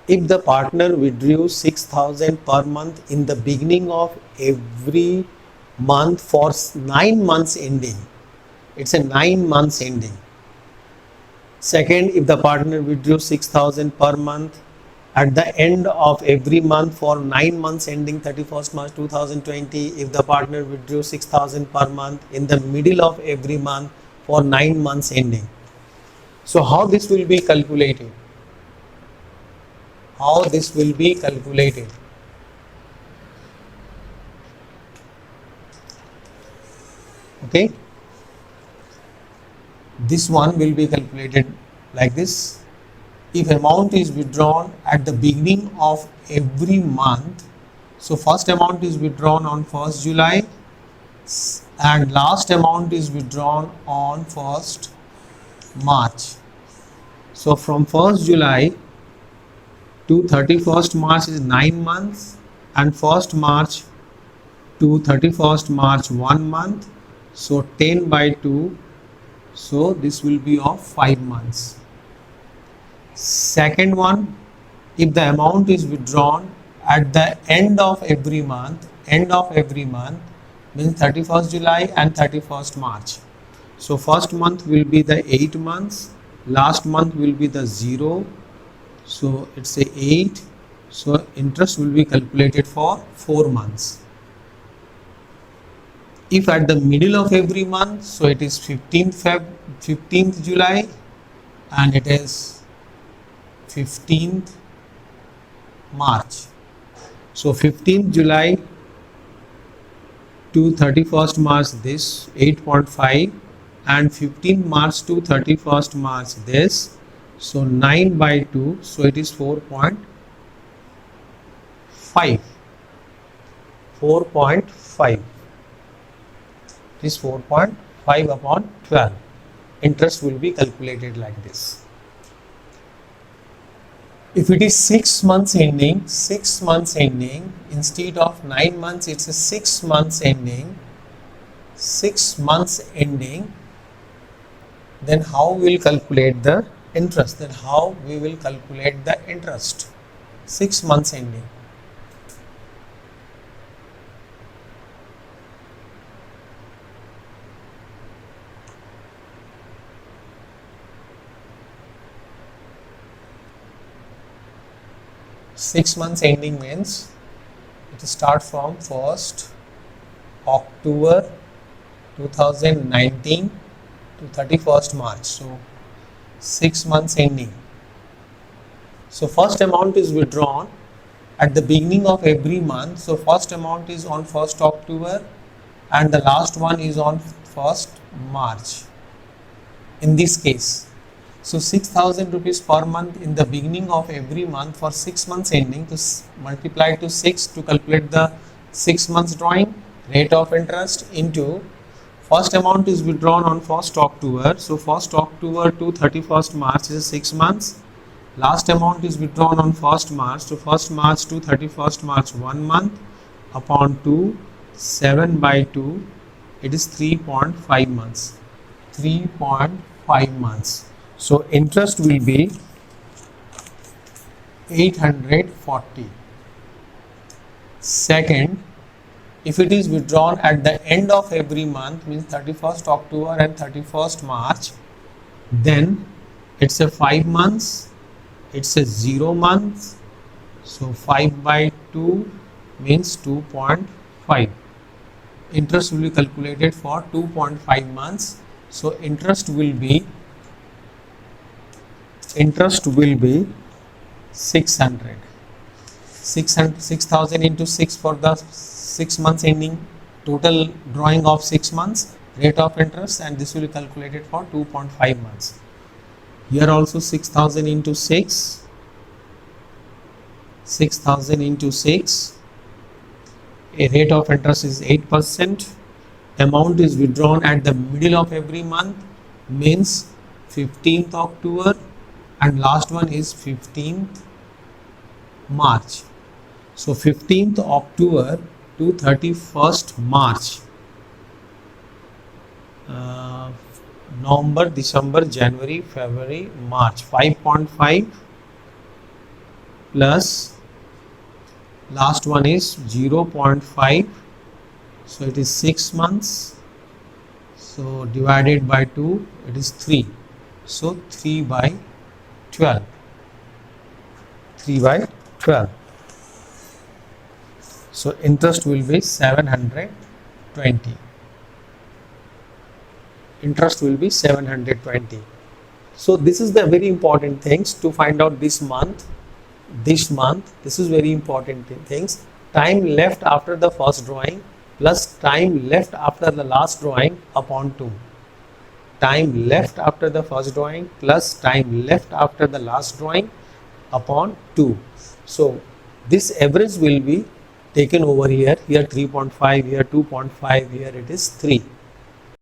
If the partner withdrew 6,000 per month in the beginning of every month for 9 months ending, it's a 9 months ending. Second, if the partner withdrew 6,000 per month at the end of every month for 9 months ending 31st March 2020, if the partner withdrew 6,000 per month in the middle of every month for 9 months ending. So how this will be calculated? How this will be calculated? Okay, this one will be calculated like this. If amount is withdrawn at the beginning of every month, so first amount is withdrawn on 1st July and last amount is withdrawn on 1st March. So from 1st July to 31st March is 9 months and 1st March to 31st March 1 month. So 10 by 2, so this will be of 5 months. Second one, if the amount is withdrawn at the end of every month means 31st July and 31st March. So first month will be the 8 months, last month will be the 0, so it's a 8, so interest will be calculated for 4 months. If at the middle of every month, so it is 15th July and it is 15th March. So 15th July to 31st March this 8.5 and 15th March to 31st March this, so 9 by 2, so it is 4.5. 4.5. It is 4.5 upon 12. Interest will be calculated like this. If it is 6 months ending, instead of 9 months, it's a 6 months ending. 6 months ending, then how we will calculate the interest? 6 months ending. Six months ending means it starts from 1st October 2019 to 31st March. So 6 months ending. So first amount is withdrawn at the beginning of every month. So first amount is on 1st October and the last one is on 1st March. In this case, so 6,000 rupees per month in the beginning of every month for 6 months ending, to multiply to 6 to calculate the 6 months drawing rate of interest into first amount is withdrawn on 1st October. So 1st October to 31st March is 6 months. Last amount is withdrawn on 1st March. So 1st March to 31st March 1 month upon 2, 7 by 2, it is 3.5 months. 3.5 months. So interest will be 840. Second, if it is withdrawn at the end of every month, means 31st October and 31st March, then it's a 5 months, it's a 0 months, so 5 by 2 means 2.5. Interest will be calculated for 2.5 months. So interest will be 600. 6,000 into 6 for the 6 months ending, total drawing of 6 months, rate of interest, and this will be calculated for 2.5 months. Here also 6,000 into 6, 6,000 into 6, a rate of interest is 8%. Amount is withdrawn at the middle of every month, means 15th October, and last one is 15th March. So 15th October to 31st March, November, December, January, February, March, 5.5 plus last one is 0.5, so it is 6 months, so divided by 2 it is 3, so 3 by 12, 3 by 12. So interest will be 720. Interest will be 720. So this is the very important things to find out this month. This is very important things. Time left after the first drawing plus time left after the last drawing upon 2. Time left after the first drawing plus time left after the last drawing upon 2. So this average will be taken over here, 3.5, here 2.5, here it is 3.